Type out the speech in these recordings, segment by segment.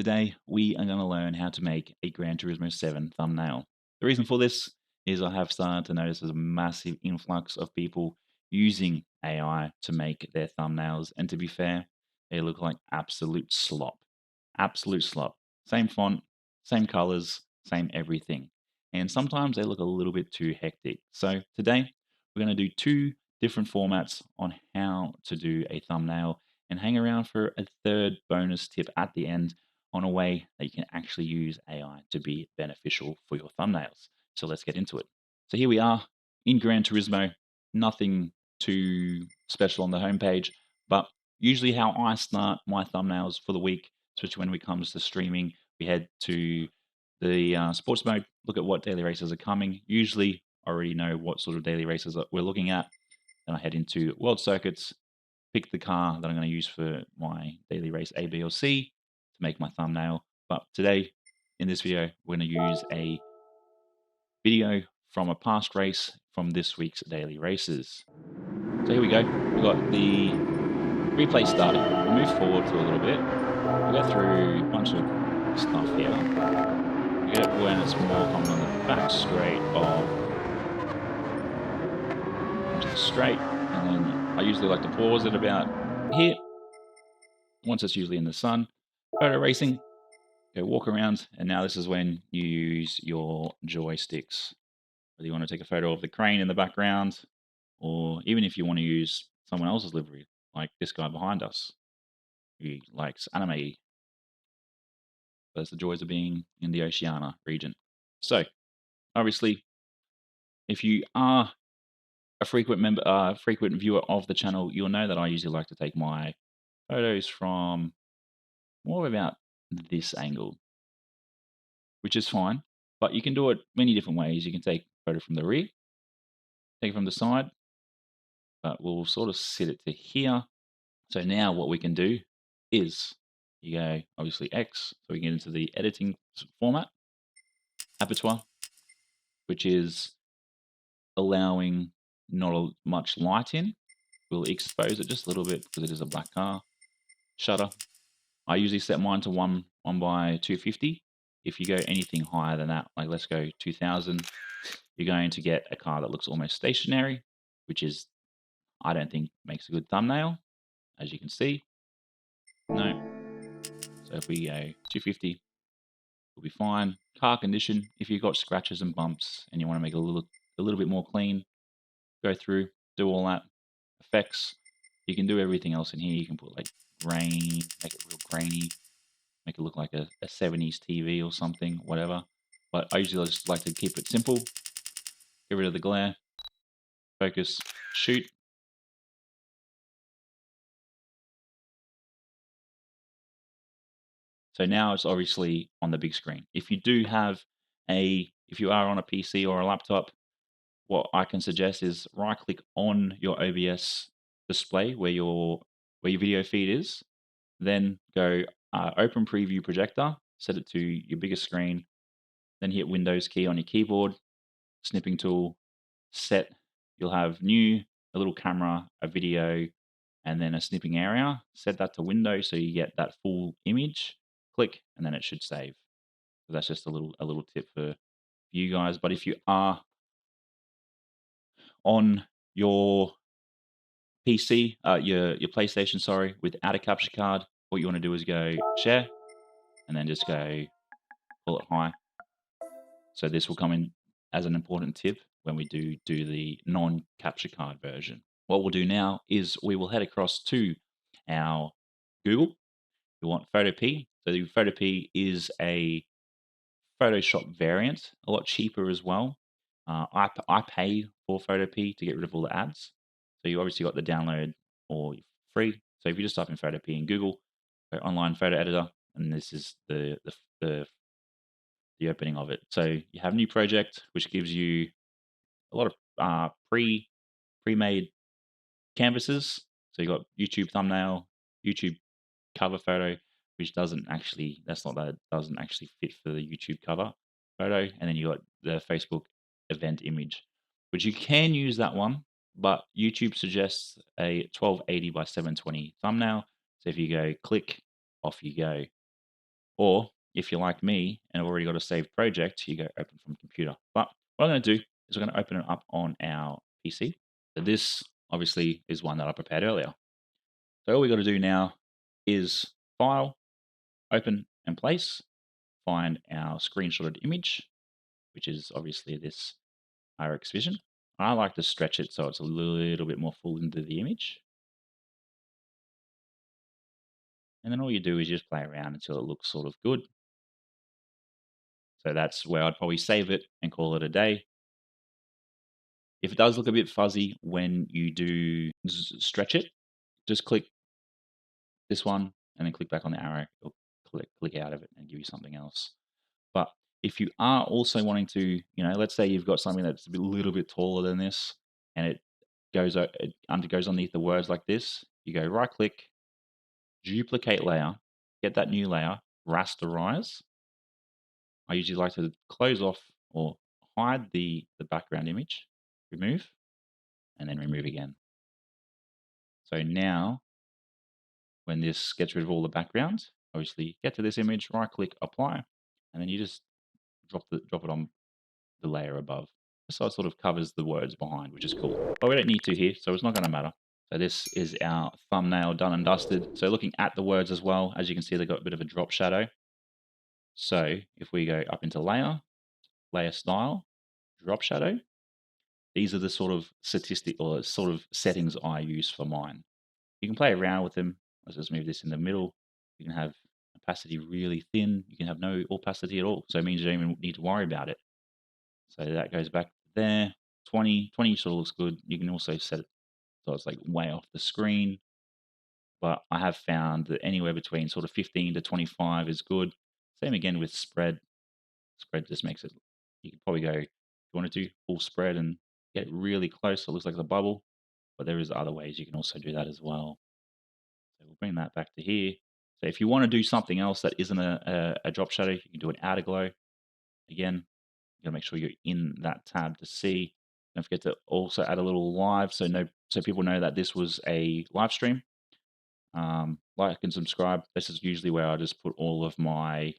Today, we are going to learn how to make a Gran Turismo 7 thumbnail. The reason for this is I have started to notice there's a massive influx of people using AI to make their thumbnails. And to be fair, they look like absolute slop. Absolute slop. Same font, same colors, same everything. And sometimes they look a little bit too hectic. So today, we're going to do two different formats on how to do a thumbnail and hang around for a third bonus tip at the end on a way that you can actually use AI to be beneficial for your thumbnails. So let's get into it. So here we are in Gran Turismo, nothing too special on the homepage, but usually how I start my thumbnails for the week, especially when it comes to streaming, we head to the sports mode, look at what daily races are coming. Usually I already know what sort of daily races that we're looking at. Then I head into world circuits, pick the car that I'm going to use for my daily race A, B, or C to make my thumbnail. But today, in this video, we're going to use a video from a past race from this week's daily races. So here we go. We've got the replay starting. We'll move forward for a little bit. We'll go through a bunch of stuff here. We get it when it's more common on the back straight of onto the straight. And then I usually like to pause it about here. Once it's usually in the sun. Photo racing, go walk around, and now this is when you use your joysticks. Whether you want to take a photo of the crane in the background, or even if you want to use someone else's livery, like this guy behind us, who likes anime. That's the joys of being in the Oceania region. So, obviously, if you are a frequent viewer of the channel, you'll know that I usually like to take my photos from more about this angle, which is fine. But you can do it many different ways. You can take a photo from the rear, take it from the side, but we'll sort of set it to here. So now what we can do is you go obviously X, so we get into the editing format, aperture, which is allowing not much light in. We'll expose it just a little bit because it is a black car. Shutter. I usually set mine to 1/250. If you go anything higher than that, like let's go 2000, you're going to get a car that looks almost stationary, which is, I don't think, makes a good thumbnail, as you can see. No. So if we go 250, we'll be fine. Car condition, if you've got scratches and bumps and you want to make it a little bit more clean, go through, do all that. Effects, you can do everything else in here. You can put like grain, make it real grainy, make it look like a 70s TV or something, whatever. But I usually just like to keep it simple. Get rid of the glare. Focus, shoot. So now it's obviously on the big screen. If you are on a PC or a laptop, what I can suggest is right click on your OBS display where your video feed is, then go open preview projector, set it to your biggest screen, then hit Windows key on your keyboard, snipping tool, set. You'll have new, a little camera, a video, and then a snipping area. Set that to Windows so you get that full image. Click, and then it should save. So that's just a little tip for you guys. But if you are on your PC, your PlayStation, sorry, without a capture card, what you want to do is go share, and then just go pull it high. So this will come in as an important tip when we do the non-capture card version. What we'll do now is we will head across to our Google. We want Photopea. So the Photopea is a Photoshop variant, a lot cheaper as well. I pay for Photopea to get rid of all the ads. So you obviously got the download or free. So if you just type in Photopea in Google, go online photo editor, and this is the opening of it. So you have new project, which gives you a lot of pre-made canvases. So you got YouTube thumbnail, YouTube cover photo, which doesn't actually fit for the YouTube cover photo, and then you got the Facebook event image, which you can use that one, but YouTube suggests a 1280 by 720 thumbnail. So if you go click, off you go. Or if you're like me and have already got a saved project, you go open from computer. But what I'm going to do is we're going to open it up on our PC. So this obviously is one that I prepared earlier. So all we got to do now is File, Open and Place, find our screenshotted image, which is obviously this RX Vision. I like to stretch it so it's a little bit more full into the image. And then all you do is just play around until it looks sort of good. So that's where I'd probably save it and call it a day. If it does look a bit fuzzy when you do stretch it, just click this one and then click back on the arrow or click out of it and give you something else. But if you are also wanting to, let's say you've got something that's a little bit taller than this and it goes underneath the words like this, you go right click, duplicate layer, get that new layer, rasterize. I usually like to close off or hide the background image, remove, and then remove again. So now when this gets rid of all the background, obviously get to this image, right click, apply, and then you just drop it on the layer above. So it sort of covers the words behind, which is cool. But we don't need to here, so it's not going to matter. So this is our thumbnail done and dusted. So looking at the words as well, as you can see, they've got a bit of a drop shadow. So if we go up into layer, layer style, drop shadow, these are the sort of statistic or sort of settings I use for mine. You can play around with them. Let's just move this in the middle. You can have opacity really thin. You can have no opacity at all. So it means you don't even need to worry about it. So that goes back there. 20 sort of looks good. You can also set it so it's like way off the screen. But I have found that anywhere between sort of 15 to 25 is good. Same again with spread. Spread just makes it, you could probably go, if you want to do full spread and get really close, so it looks like a bubble. But there is other ways you can also do that as well. So we'll bring that back to here. So if you want to do something else that isn't a drop shadow, you can do an outer glow. Again, you gotta make sure you're in that tab to see. Don't forget to also add a little live so people know that this was a live stream. Like and subscribe. This is usually where I just put all of my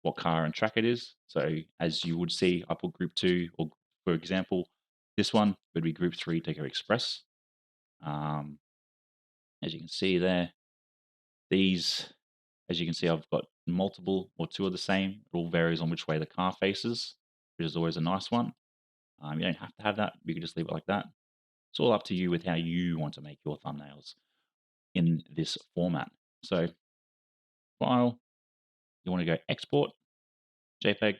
what car and track it is. So as you would see, I put group 2, or for example, this one would be group 3 Deco Express. As you can see there, these, as you can see, I've got multiple or 2 of the same. It all varies on which way the car faces, which is always a nice one. You don't have to have that. You can just leave it like that. It's all up to you with how you want to make your thumbnails in this format. So file, you want to go export, JPEG, and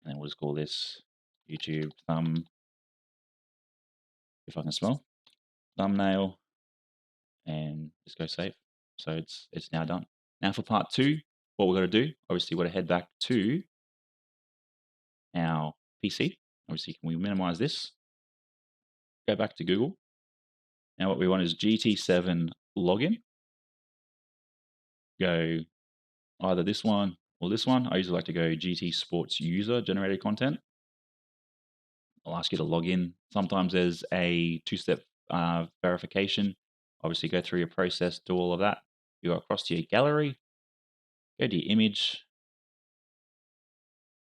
then we'll just call this YouTube thumb, if I can spell, thumbnail, and just go save. So it's now done. Now for part 2, what we're going to do, obviously we're going to head back to our PC. Obviously, can we minimize this? Go back to Google. Now what we want is GT7 login. Go either this one or this one. I usually like to go GT Sports user generated content. I'll ask you to log in. Sometimes there's a 2-step verification. Obviously, go through your process, do all of that. You go across to your gallery, go to your image,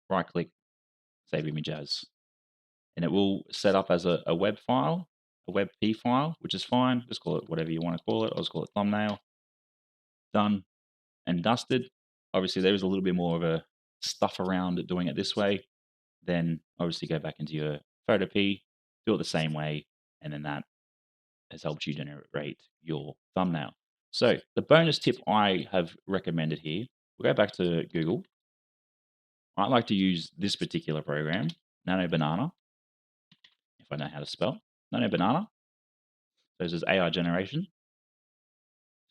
right click, save image as. And it will set up as a web file, a WebP file, which is fine. Just call it whatever you want to call it. I'll just call it thumbnail. Done and dusted. Obviously, there is a little bit more of a stuff around doing it this way. Then obviously go back into your Photopea, do it the same way, and then that has helped you generate your thumbnail. So the bonus tip I have recommended here, we'll go back to Google. I like to use this particular program, Nano Banana, if I know how to spell. Nano Banana. So this is AI generation.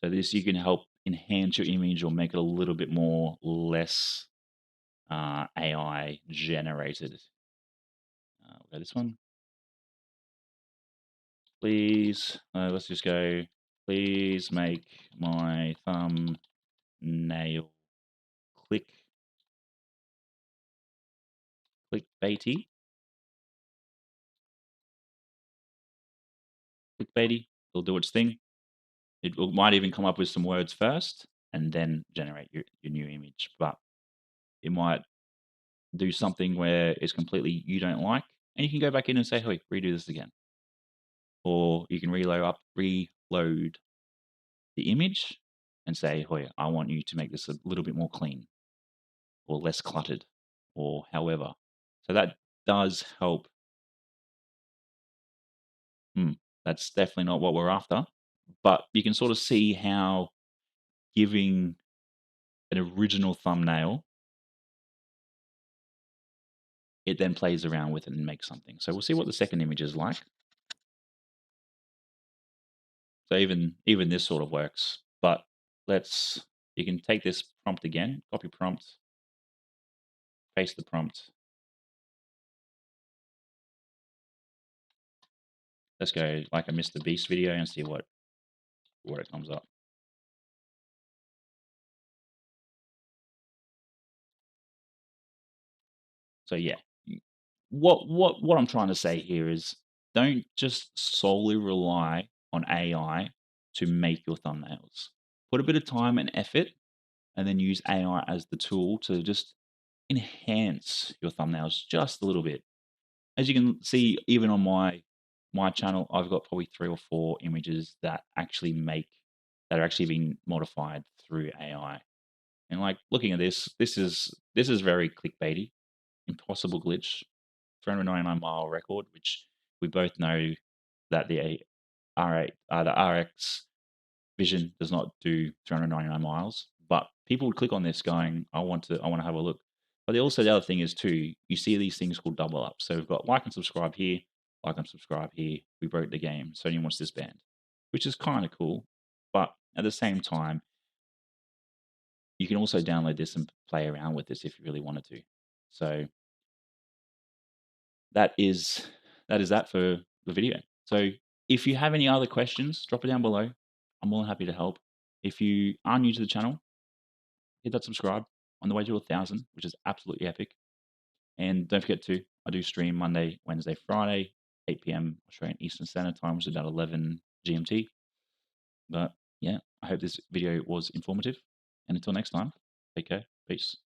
So this, you can help enhance your image or make it a little bit more less AI generated. We'll go this one. Please, let's just go, please make my thumbnail clickbaity. Clickbaity, it'll do its thing. Might even come up with some words first and then generate your new image. But It might do something where it's completely you don't like, and you can go back in and say, "Hey, redo this again." Or you can reload the image and say, "Hey, I want you to make this a little bit more clean or less cluttered," or however. So that does help. Hmm, that's definitely not what we're after, but you can sort of see how giving an original thumbnail, it then plays around with it and makes something. So we'll see what the second image is like. So even this sort of works, but you can take this prompt again, copy prompt, paste the prompt. Let's go like a Mr. Beast video and see what it comes up. So yeah, what I'm trying to say here is don't just solely rely on AI to make your thumbnails. Put a bit of time and effort, and then use AI as the tool to just enhance your thumbnails just a little bit. As you can see, even on my channel, I've got probably 3 or 4 images that are actually being modified through AI. And like looking at this is very clickbaity. Impossible glitch, 399-mile record, which we both know that the RX Vision does not do 399 miles. But people would click on this going, I want to have a look. But the other thing is too, you see these things called double up. So we've got like and subscribe here, like and subscribe here. We broke the game. Sony wants this band, which is kind of cool. But at the same time, you can also download this and play around with this if you really wanted to. So that is that for the video. So if you have any other questions, drop it down below. I'm more than happy to help. If you are new to the channel, hit that subscribe on the way to 1,000, which is absolutely epic. And don't forget to, I do stream Monday, Wednesday, Friday, 8 p.m. Australian Eastern Standard Time, which is about 11 GMT. But yeah, I hope this video was informative. And until next time, take care. Peace.